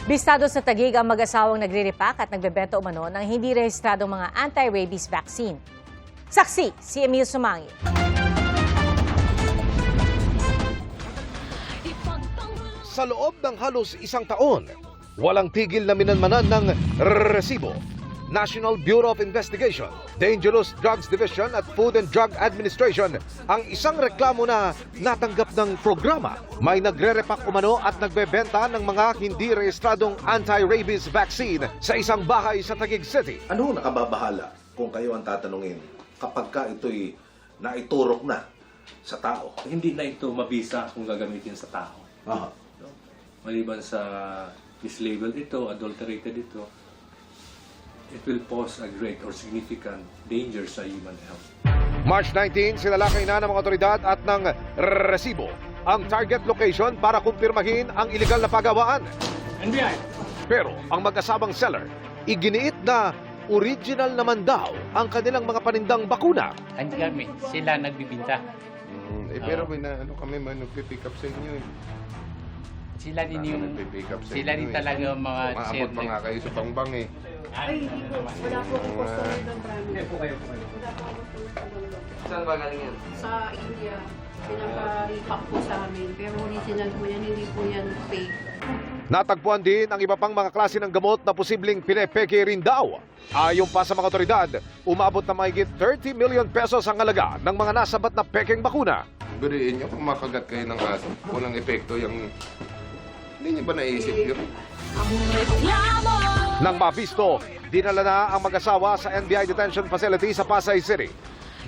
Bistado sa Taguig ang mag-asawang nagre-repack at nagbebenta umano ng hindi rehistradong mga anti-rabies vaccine. Saksi, si Emil Sumangit. Sa loob ng halos isang taon, walang tigil na minanmanan ng resibo. National Bureau of Investigation, Dangerous Drugs Division at Food and Drug Administration ang isang reklamo na natanggap ng programa. May nagre-repack umano at nagbebenta ng mga hindi rehistradong anti-rabies vaccine sa isang bahay sa Taguig City. Ano nakababahala kung kayo ang tatanungin kapag ka ito'y naiturok na sa tao? Hindi na ito mabisa kung gagamitin sa tao. Aha. No? Maliban sa mislabeled ito, adulterated ito, it will pose a great or significant danger sa human health. March 19, sinalakay na ng mga otoridad at ng resibo ang target location para kumpirmahin ang iligal na pagawaan. NBI! Pero ang mag-asabang seller, iginiit na original naman daw ang kanilang mga panindang bakuna. Hindi kami, sila nagbibinta. Pero kami man nagpipick up sa inyo eh. Sila din yung, Nagpipick up sa sila inyo din talaga ang mga Maabot pa nga kayo sa bangbang eh. Ay, hindi po. Wala po akong customer ng brand. Hindi po kayo. Wala po akong customer ng Saan ba galing yan? Sa India. Pinapa-repack po sa amin. Pero original po yan, hindi po yan fake. Natagpuan din ang iba pang mga klase ng gamot na posibleng pinepeke rin daw. Ayon pa sa mga otoridad, umabot na mahigit 30 million pesos ang halaga ng mga nasabat na pekeng bakuna. Biriin nyo kung makagat kayo ng aso. Walang epekto yung... Hindi nyo ba naisip yun? Nang mabisto, dinala na ang mag-asawa sa NBI Detention Facility sa Pasay City.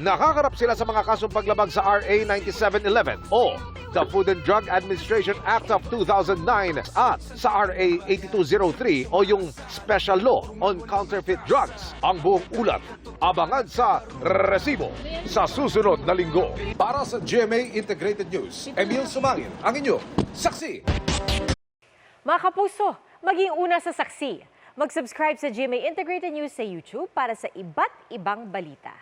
Nakakarap sila sa mga kasong paglabag sa RA 9711 o the Food and Drug Administration Act of 2009 at sa RA 8203 o yung Special Law on Counterfeit Drugs. Ang buong ulat, abangan sa resibo sa susunod na linggo. Para sa GMA Integrated News, Emil Sumangin, ang inyo, saksi. Mga kapuso, maging una sa Saksi. Mag-subscribe sa GMA Integrated News sa YouTube para sa iba't ibang balita.